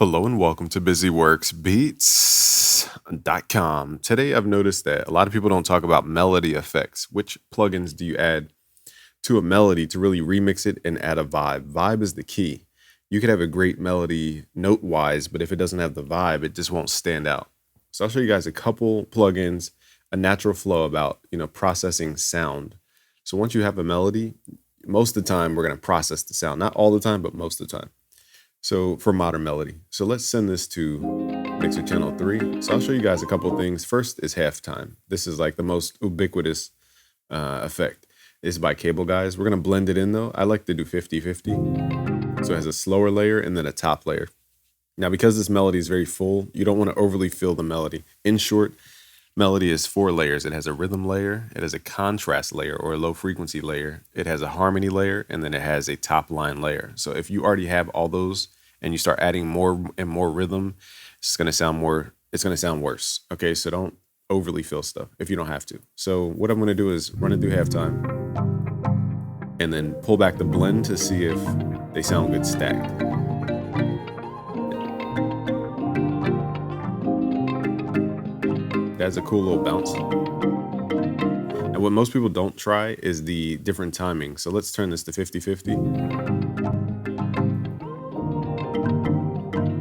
Hello and welcome to BusyWorksBeats.com. Today I've noticed that a lot of people don't talk about melody effects. Which plugins do you add to a melody to really remix it and add a vibe? Vibe is the key. You could have a great melody note-wise, but if it doesn't have the vibe, it just won't stand out. So I'll show you guys a couple plugins, a natural flow about, processing sound. So once you have a melody, most of the time we're going to process the sound. Not all the time, but most of the time. So for modern melody. So let's send this to Mixer Channel 3. So I'll show you guys a couple things. First is halftime. This is like the most ubiquitous effect. It's by Cable Guys. We're going to blend it in though. I like to do 50-50. So it has a slower layer and then a top layer. Now, because this melody is very full, you don't want to overly fill the melody. In short, melody is 4 layers. It has a rhythm layer, it has a contrast layer or a low frequency layer, it has a harmony layer, and then it has a top line layer. So if you already have all those and you start adding more and more rhythm, it's going to sound worse. Okay, so don't overly fill stuff if you don't have to. So what I'm going to do is run it through halftime and then pull back the blend to see if they sound good stacked. That's a cool little bounce. And what most people don't try is the different timing. So let's turn this to 50-50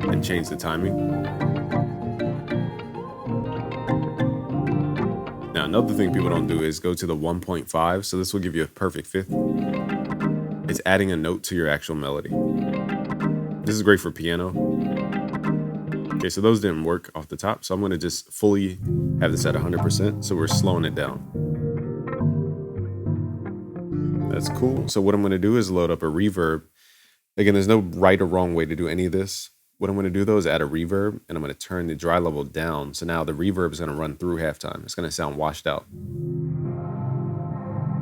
and change the timing. Now, another thing people don't do is go to the 1.5. So this will give you a perfect fifth. It's adding a note to your actual melody. This is great for piano. Okay, so those didn't work off the top, so I'm going to just fully have this at 100%, so we're slowing it down. That's cool. So what I'm going to do is load up a reverb. Again, there's no right or wrong way to do any of this. What I'm going to do, though, is add a reverb, and I'm going to turn the dry level down, so now the reverb is going to run through halftime. It's going to sound washed out.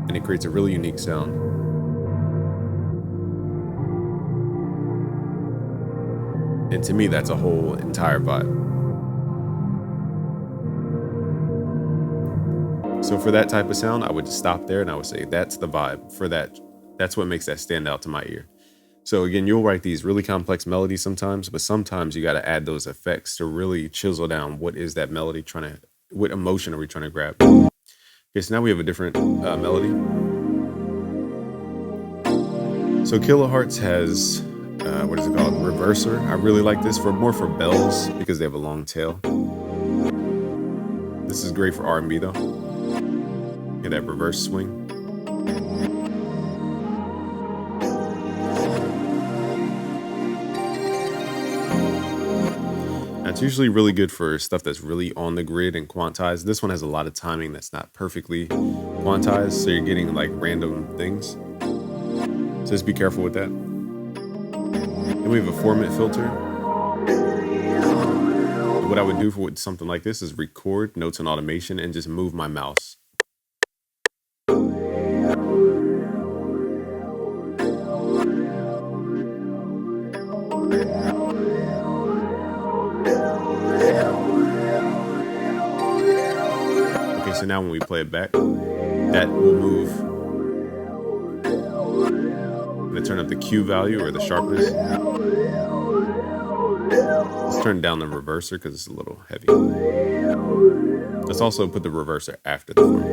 And it creates a really unique sound. And to me, that's a whole entire vibe. So for that type of sound, I would just stop there and I would say, that's the vibe for that. That's what makes that stand out to my ear. So again, you'll write these really complex melodies sometimes, but sometimes you got to add those effects to really chisel down what is that melody what emotion are we trying to grab? Okay, so now we have a different melody. So Kilohearts has what is it called? Reverser. I really like this more for bells because they have a long tail. This is great for R&B though. Get that reverse swing. Now, it's usually really good for stuff that's really on the grid and quantized. This one has a lot of timing that's not perfectly quantized, so you're getting like random things. So just be careful with that. Then we have a 4-minute filter. What I would do for something like this is record notes and automation and just move my mouse. Okay, so now when we play it back, that will move. I'm going to turn up the Q value or the sharpness. Let's turn down the reverser because it's a little heavy. Let's also put the reverser after the form.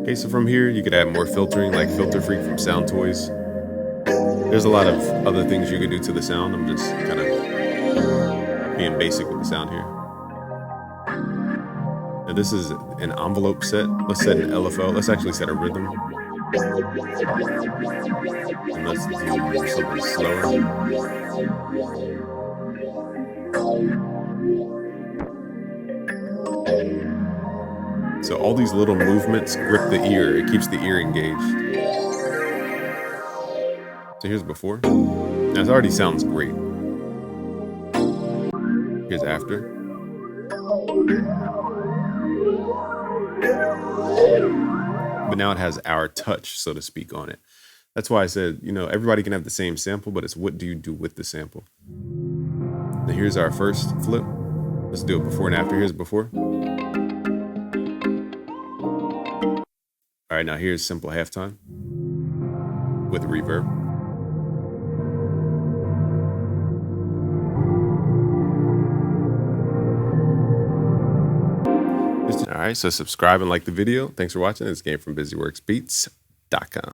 Okay, so from here, you could add more filtering, like Filter Freak from Sound Toys. There's a lot of other things you could do to the sound. I'm just kind of being basic with the sound here. Now this is an envelope set. Let's set an LFO. Let's actually set a rhythm. And let's do something slower. So all these little movements grip the ear. It keeps the ear engaged. So here's before. Now it already sounds great. Here's after. But now it has our touch, so to speak, on it. That's why I said, everybody can have the same sample, but it's what do you do with the sample? Now here's our first flip. Let's do it before and after. Here's before. All right, now here's simple halftime with reverb. All right, so subscribe and like the video. Thanks for watching. This game from BusyWorksBeats.com.